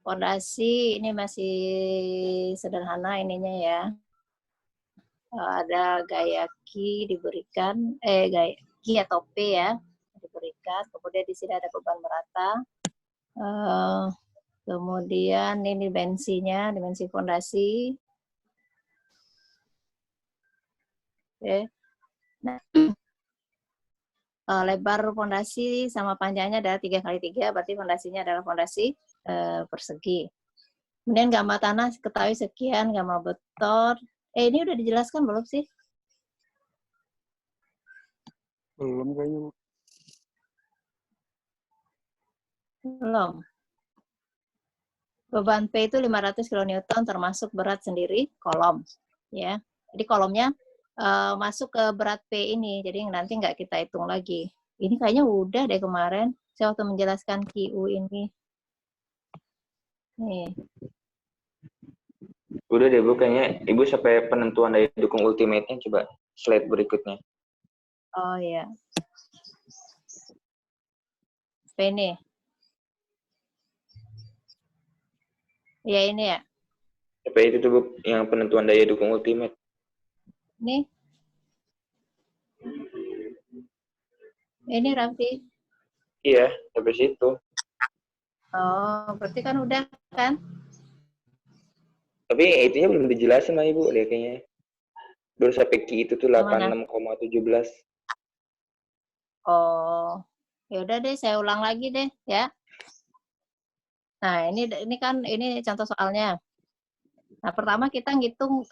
Fondasi ini masih sederhana ininya ya. Ada gaya Q diberikan, gaya Q atau P ya diberikan. Kemudian di sini ada beban merata. Kemudian ini dimensinya, dimensi fondasi. Oke. Nah, lebar fondasi sama panjangnya adalah 3x3, berarti fondasinya adalah fondasi persegi. Kemudian gamma tanah ketahui sekian, gamma beton. Ini udah dijelaskan belum sih? Belum kayaknya, Bu. Belum. Beban P itu 500 kN termasuk berat sendiri kolom. Ya. Jadi kolomnya masuk ke berat P ini, jadi nanti nggak kita hitung lagi. Ini kayaknya udah deh kemarin, saya waktu menjelaskan QU ini. Nih. Udah deh Bu, kayaknya Ibu sampai penentuan daya dukung ultimate-nya, coba slide berikutnya. Oh ya. Ini. Ya ini ya. Sampai itu tuh Bu, yang penentuan daya dukung ultimate. Nih. Ini Raffi. Iya, sampai situ. Oh, berarti kan udah kan? Tapi itunya belum dijelasin lah Ibu, lihat kayaknya. Baru sampai Q itu tuh 86,17. Oh, ya udah deh, saya ulang lagi deh ya. Nah, ini kan ini contoh soalnya. Nah, pertama kita ngitung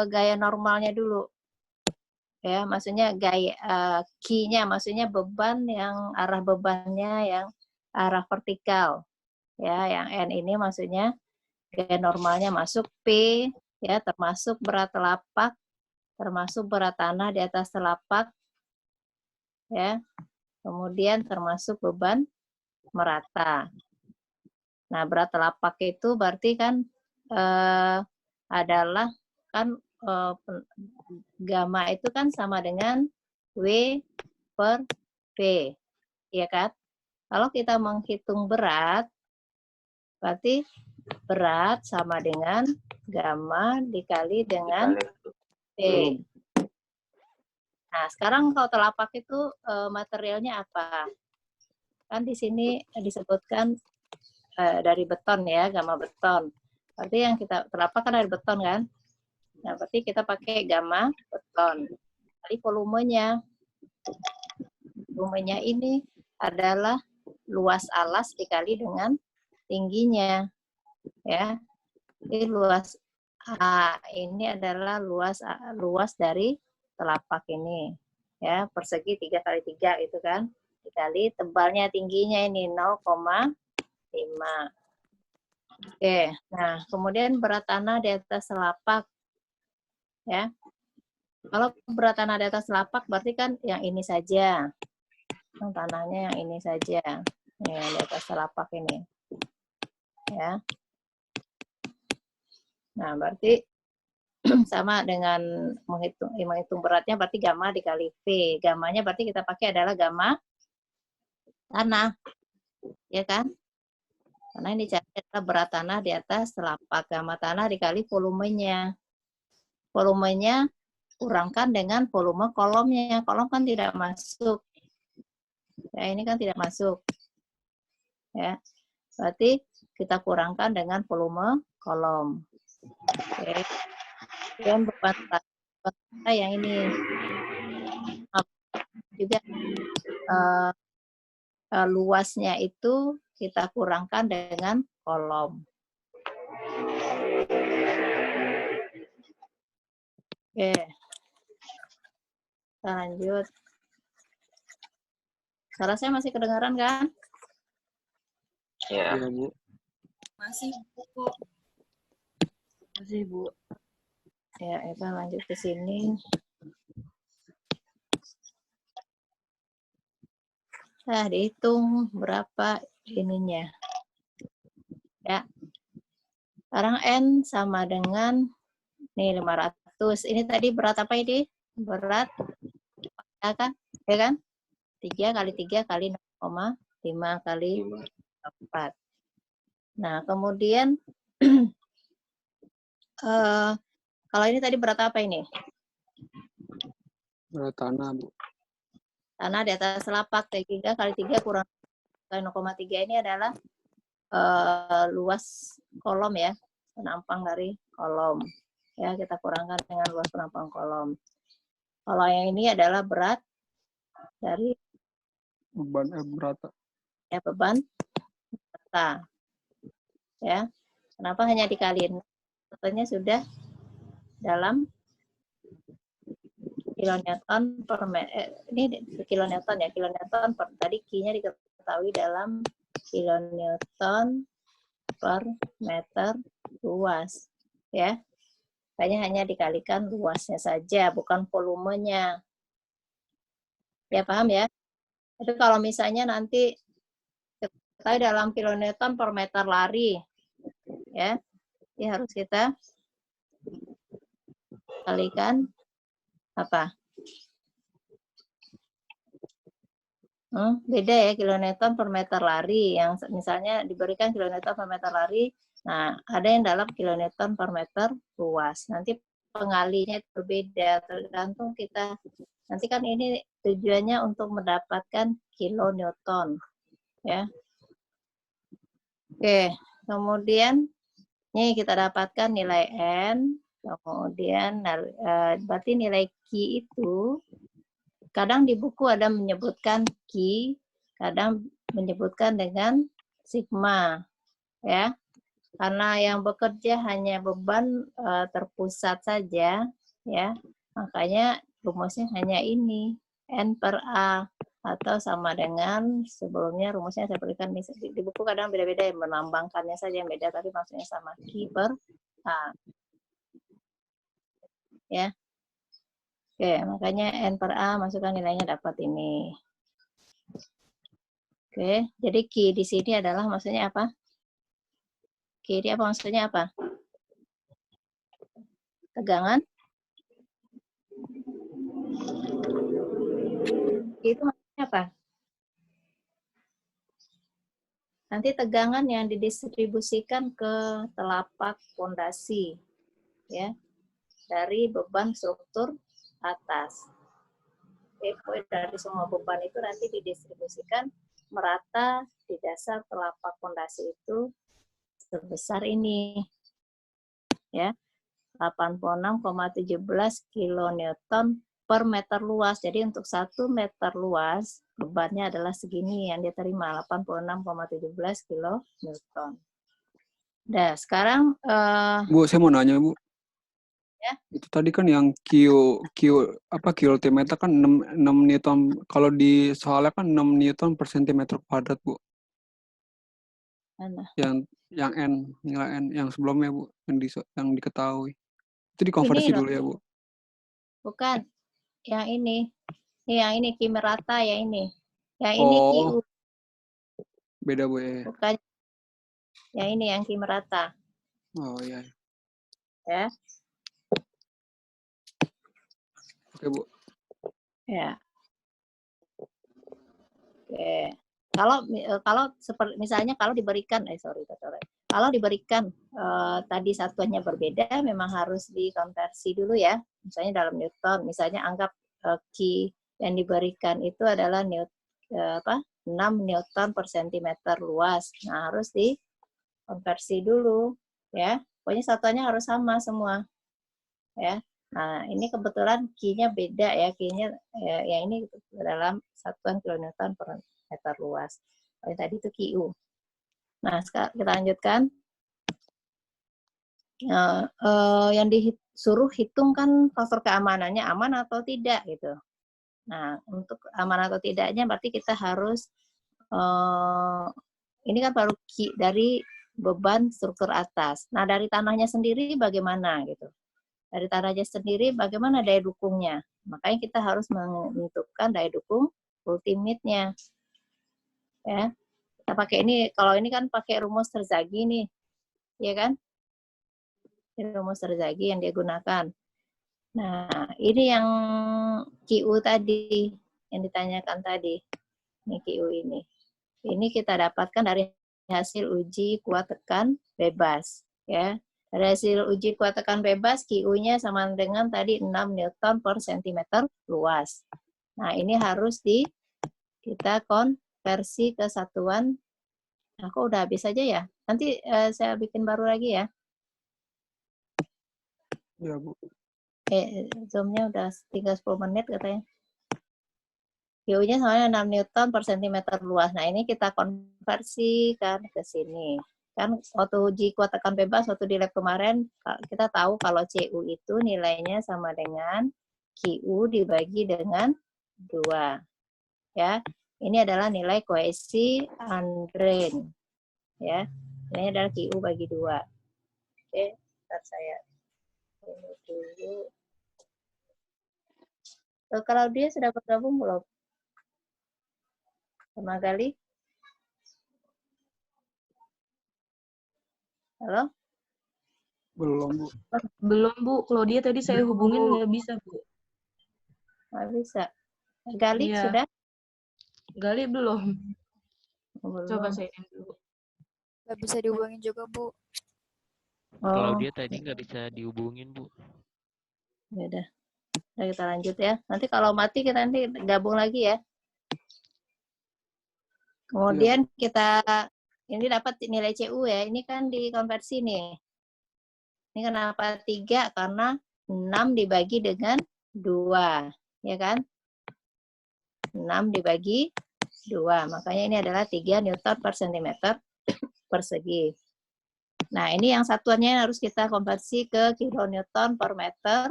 gaya normalnya dulu. Ya, maksudnya gaya Q-nya, maksudnya beban yang arah bebannya yang arah vertikal. Ya, yang N ini maksudnya gaya normalnya masuk P ya, termasuk berat telapak, termasuk berat tanah di atas telapak. Ya. Kemudian termasuk beban merata. Nah, berat telapak itu berarti kan adalah kan gamma itu kan sama dengan W per P, ya kan? Kalau kita menghitung berat, berarti berat sama dengan gamma dikali dengan P. Nah, sekarang kalau telapak itu materialnya apa? Kan di sini disebutkan dari beton ya, gamma beton. Berarti yang kita telapak kan dari beton kan? Nah, berarti kita pakai gamma beton. Jadi volumenya ini adalah luas alas dikali dengan tingginya. Ya. Jadi luas A ini adalah luas dari telapak ini. Ya, persegi 3x3 itu kan. Dikali tebalnya tingginya ini 0,5. Oke, nah kemudian berat tanah di atas telapak, ya. Kalau berat tanah di atas telapak berarti kan yang ini saja, yang tanahnya yang ini saja, yang di atas telapak ini, ya. Nah berarti sama dengan menghitung beratnya berarti gamma dikali V. Gammanya berarti kita pakai adalah gamma tanah, ya kan? Karena ini dicari adalah berat tanah di atas telapak, gamma tanah dikali volumenya. Volumenya kurangkan dengan volume kolomnya. Kolom kan tidak masuk. Ya, ini kan tidak masuk. Ya. Berarti kita kurangkan dengan volume kolom. Oke. Kemudian beban kita yang ini. Juga luasnya itu kita kurangkan dengan kolom. Oke. Kita lanjut. Suara saya masih kedengaran kan? Ya. Iya, Bu. Masih, Bu. Masih, Bu. Ya, kita lanjut ke sini. Nah, dihitung berapa ininya. Ya. Sekarang N sama dengan nih 500. Ini tadi berat apa ini? Berat ya kan? Ya kan? 3 kali 3 kali 0,5 kali 4. Nah, kemudian kalau ini tadi berat apa ini? Berat tanah, Bu. Tanah di atas lapak, T3 kali 3 kurang 0,3 ini adalah luas kolom ya, penampang dari kolom. Ya, kita kurangkan dengan luas penampang kolom. Kalau yang ini adalah berat dari Beban berat. ya beban rata. Ya. Kenapa hanya dikaliin? Contohnya sudah dalam kilonewton per ini kilonewton ya, kilonewton per tadi Q-nya diketahui dalam kilonewton per meter luas ya. Hanya dikalikan luasnya saja, bukan volumenya. Ya paham ya? Tapi kalau misalnya nanti kita dalam kilonewton per meter lari, ya, ini harus kita kalikan apa? Beda ya, kilonewton per meter lari. Yang misalnya diberikan kilonewton per meter lari, nah ada yang dalam kilonewton per meter luas. Nanti pengalinya berbeda, tergantung kita. Nanti kan ini tujuannya untuk mendapatkan kilonewton. Ya. Oke, kemudian ini kita dapatkan nilai N, kemudian berarti nilai Q itu kadang di buku ada menyebutkan Q, kadang menyebutkan dengan sigma, ya. Karena yang bekerja hanya beban terpusat saja, ya. Makanya rumusnya hanya ini, N per A, atau sama dengan sebelumnya rumusnya saya berikan di buku kadang beda-beda, ya, menambangkannya saja yang beda, tapi maksudnya sama, Q per A. Ya. Oke, makanya N per A masukkan nilainya dapat ini. Oke, jadi Q di sini adalah maksudnya apa? Q ini apa maksudnya apa? Tegangan? Q itu maksudnya apa? Nanti tegangan yang didistribusikan ke telapak pondasi, ya, dari beban struktur atas. Oke, dari semua beban itu nanti didistribusikan merata di dasar telapak pondasi itu sebesar ini, ya, 86,17 kilonewton per meter luas. Jadi untuk 1 meter luas bebannya adalah segini yang diterima, 86,17 kilonewton. Nah, sekarang Bu, saya mau nanya, Bu. Ya. Itu tadi kan yang kilometer kan 6 Newton. Kalau di soalnya kan 6 Newton per sentimeter kuadrat, Bu. mana? Yang N, nilai N yang sebelumnya, Bu, yang diketahui. Itu dikonversi Ini dulu ya, Bu. Bukan. Yang ini. Yang ini Q merata ya ini. Yang ini QU. Beda, Bu, ya. Bukan. Yang ini yang Q merata. Oh, iya. Ya. Oke, Bu. Ya. Oke. Kalau seperti misalnya kalau diberikan kalau diberikan tadi satuannya berbeda, memang harus dikonversi dulu ya. Misalnya dalam Newton, misalnya anggap Q yang diberikan itu adalah 6 Newton per sentimeter luas. Nah, harus dikonversi dulu ya. Pokoknya satuannya harus sama semua. Ya. Nah, ini kebetulan Q-nya beda ya. Q-nya yang ini dalam satuan kilonewton per meter luas. Yang tadi itu QU. Nah, sekarang kita lanjutkan. Yang disuruh hitung kan faktor keamanannya aman atau tidak gitu. Nah, untuk aman atau tidaknya berarti kita harus ini kan baru dari beban struktur atas. Nah, dari tanahnya sendiri bagaimana gitu. Dari tanahnya sendiri bagaimana daya dukungnya. Makanya kita harus menentukan daya dukung ultimate-nya. Ya. Kita pakai ini, kalau ini kan pakai rumus Terzaghi nih. Ya kan? Ini rumus Terzaghi yang dia gunakan. Nah, ini yang QU tadi, yang ditanyakan tadi. Ini QU ini. Ini kita dapatkan dari hasil uji kuat tekan bebas. Ya. Dari hasil uji kuat tekan bebas, QU-nya sama dengan tadi 6 Newton per cm luas. Nah, ini harus kita konversi ke satuan. Aku udah habis aja ya. Nanti saya bikin baru lagi ya. Ya, Bu. Zoom-nya udah tinggal 10 menit katanya. QU-nya sama 6 Newton per cm luas. Nah, ini kita konversikan ke sini. Kan waktu uji kuat tekan bebas, waktu di lab kemarin, kita tahu kalau CU itu nilainya sama dengan QU dibagi dengan 2. Ya, ini adalah nilai koesi undrained. Ya, ini adalah QU bagi 2. Oke, ntar saya ini dulu. Kalau dia sudah bergabung belum? Sama Gali? Halo? Belum, Bu. Belum, Bu. Claudia tadi saya hubungin nggak bisa, Bu. Nggak bisa. Gali Iya. sudah? Gali belum. Belum. Coba saya dulu. Nggak bisa dihubungin juga, Bu. Claudia tadi nggak bisa dihubungin, Bu. Ya udah. Nah, kita lanjut ya. Nanti kalau mati kita nanti gabung lagi ya. Kemudian kita ini dapat nilai CU ya. Ini kan dikonversi nih. Ini kenapa 3? Karena 6 dibagi dengan 2. Ya kan? 6 dibagi 2. Makanya ini adalah 3 Newton per cm persegi. Nah, ini yang satuannya harus kita konversi ke kilonewton per meter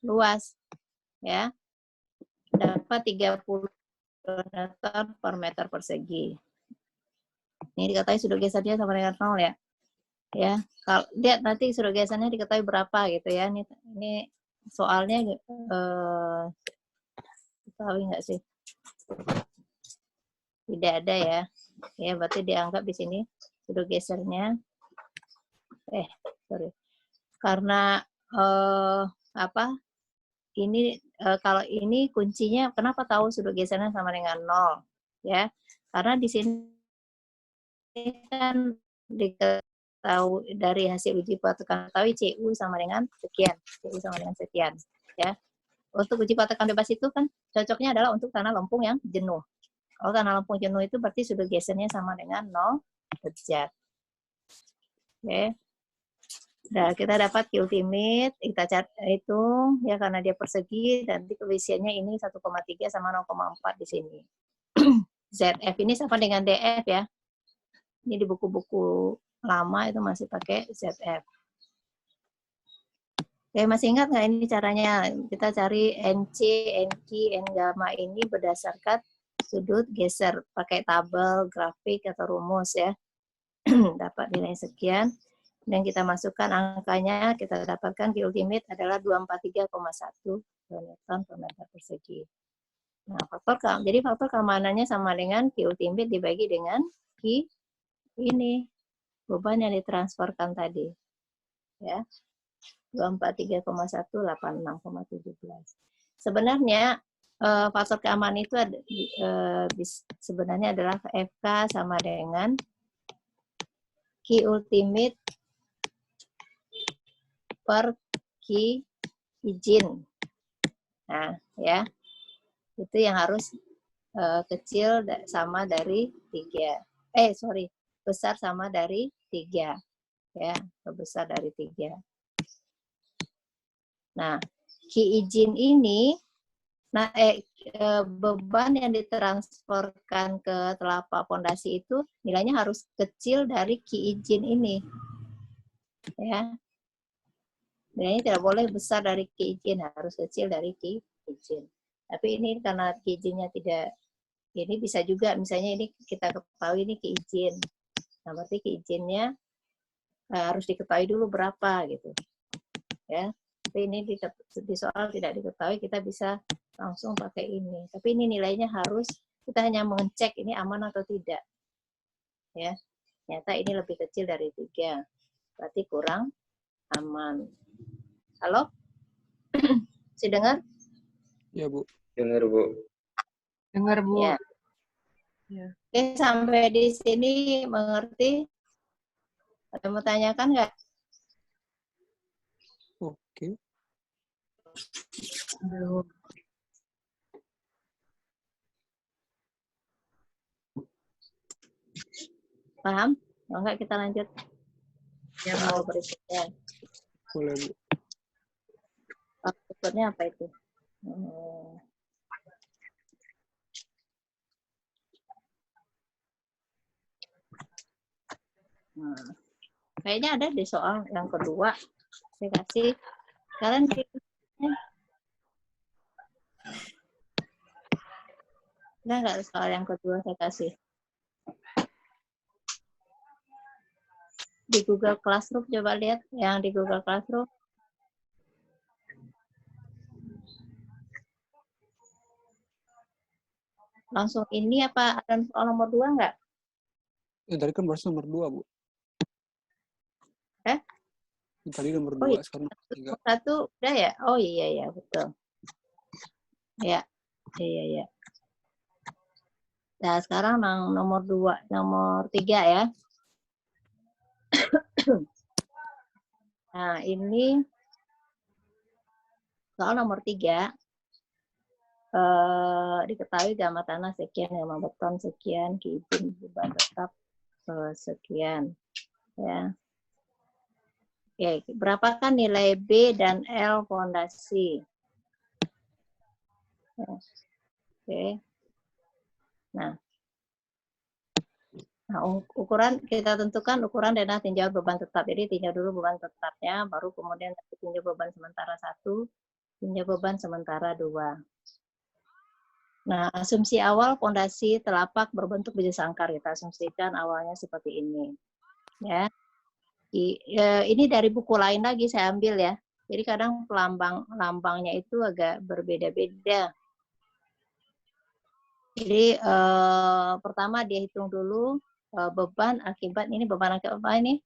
luas. Ya. Dapat 30 Newton per meter persegi. Ini diketahui sudut gesernya sama dengan 0 ya. Ya, kalau lihat nanti sudut gesernya diketahui berapa gitu ya. Ini soalnya tahu nggak sih? Tidak ada ya. Ya, berarti dianggap di sini sudut gesernya. Sorry. Karena ini kalau ini kuncinya kenapa tahu sudut gesernya sama dengan 0 ya? Karena di sini kan diketahui dari hasil uji kuat tekan ketahui CU sama dengan sekian, CU sama dengan sekian ya. Untuk uji kuat tekan bebas itu kan cocoknya adalah untuk tanah lempung yang jenuh. Kalau tanah lempung jenuh itu berarti sudut gesernya sama dengan 0 derajat. Oke. Nah, kita dapat Q ultimate, kita hitung ya karena dia persegi, nanti keisiannya ini 1,3 sama 0,4 di sini. ZF ini sama dengan DF ya. Ini di buku-buku lama itu masih pakai ZF. Oke, masih ingat nggak ini caranya? Kita cari NC, NQ, N gamma ini berdasarkan sudut geser, pakai tabel, grafik, atau rumus ya. Dapat nilai sekian. Dan kita masukkan angkanya, kita dapatkan Q ultimate adalah 243,1 Newton per meter persegi. Nah, jadi faktor keamanannya sama dengan Q ultimate dibagi dengan Q ini, beban yang ditransferkan tadi. Ya. 243,1, 86,17. Sebenarnya faktor keamanan itu sebenarnya adalah FK sama dengan Q ultimate per Q izin. Nah, ya. Itu yang harus kecil sama dari 3. Besar sama dari 3. Ya, besar dari 3. Nah, Q izin ini beban yang ditransferkan ke telapak pondasi itu nilainya harus kecil dari Q izin ini. Ya. Nilainya tidak boleh besar dari Q izin, harus kecil dari Q izin. Tapi ini karena Q izinnya tidak, ini bisa juga misalnya ini kita ketahui ini Q izin. Nah, berarti Q izinnya harus diketahui dulu berapa gitu. Ya. Tapi ini di soal tidak diketahui, kita bisa langsung pakai ini. Tapi ini nilainya harus, kita hanya mengecek ini aman atau tidak. Ya. Ternyata ini lebih kecil dari 3. Berarti kurang aman. Halo? Masih dengar? Ya, Bu. Dengar, Bu. Dengar, Bu. Ya. Ya. Oke, sampai di sini mengerti? Ada mau tanyakan nggak? Oke. Paham? Kalau enggak kita lanjut. Ya, Mau berikutnya. Boleh, Bu. Berikutnya apa itu? Nah, kayaknya ada di soal yang kedua. Saya kasih. Kalian ada nggak soal yang kedua saya kasih? Di Google Classroom, coba lihat yang di Google Classroom. Langsung ini apa ada soal nomor 2 nggak? Tadi kan baru nomor 2, Bu. Tadi nomor 2, iya. sekarang nomor 3. Satu udah ya? Oh iya betul. Ya, iya. Nah, sekarang nomor 2, nomor 3 ya. Nah, ini soal nomor 3. Diketahui gambar tanah sekian, gambar beton sekian, izin beban tetap sekian. Ya. Oke, berapakah nilai B dan L fondasi? Oke. Nah, ukuran kita tentukan ukuran dan tinjau beban tetap. Jadi tinjau dulu beban tetapnya, baru kemudian tinjau beban sementara 1, tinjau beban sementara 2. Nah, asumsi awal fondasi telapak berbentuk biji sangkar, kita asumsikan awalnya seperti ini. Ya. Ini dari buku lain lagi saya ambil ya. Jadi kadang lambangnya itu agak berbeda-beda. Jadi pertama dia hitung dulu beban akibat ini beban akibat apa ini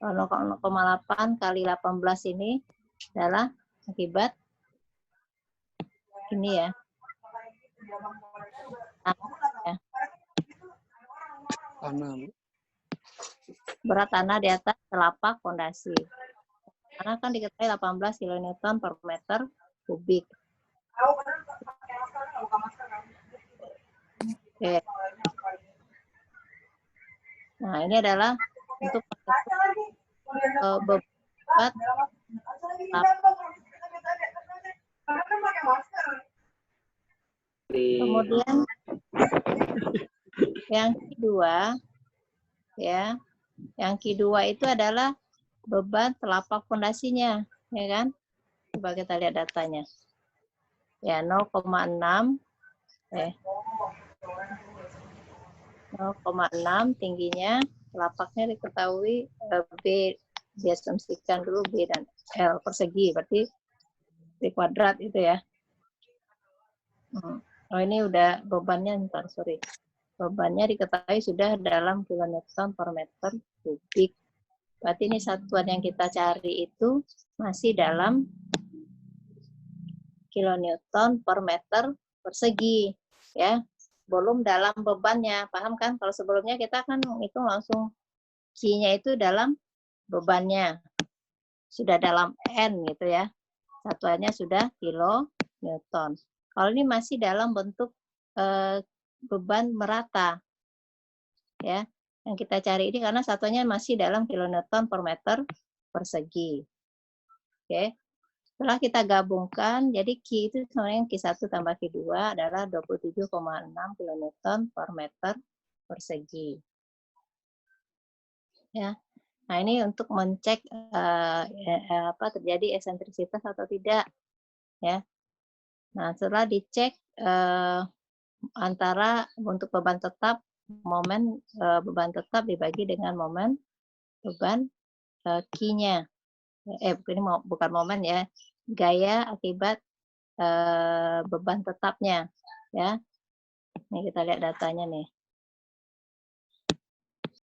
0,8 kali 18 ini adalah akibat ini ya. Tanah, Bu. Berat tanah di atas telapak fondasi. Karena kan diketahui 18 kN per meter kubik. Oke. Nah, ini adalah untuk bebat. Kemudian yang kedua, ya, yang kedua itu adalah beban telapak fondasinya, ya kan? Coba kita lihat datanya. Ya, 0,6 tingginya, telapaknya diketahui B, diasumsikan dulu B dan L persegi, berarti B kuadrat itu ya. Oh, ini udah bebannya, bebannya diketahui sudah dalam kilonewton per meter kubik. Berarti ini satuan yang kita cari itu masih dalam kilonewton per meter persegi, ya. Belum dalam bebannya, paham kan? Kalau sebelumnya kita kan hitung langsung Q-nya itu dalam bebannya, sudah dalam N gitu ya. Satuannya sudah kilonewton. Kalau ini masih dalam bentuk beban merata, ya. Yang kita cari ini karena satuannya masih dalam kilonewton per meter persegi. Oke. Setelah kita gabungkan, jadi Q itu sebenarnya Q1 tambah Q2 adalah 27,6 kN per meter persegi. Ya. Nah, ini untuk mencek terjadi eksentrisitas atau tidak, ya. Nah, setelah dicek antara untuk beban tetap, momen beban tetap dibagi dengan momen beban Q-nya. Ini bukan momen ya, gaya akibat beban tetapnya, ya. Ini kita lihat datanya nih.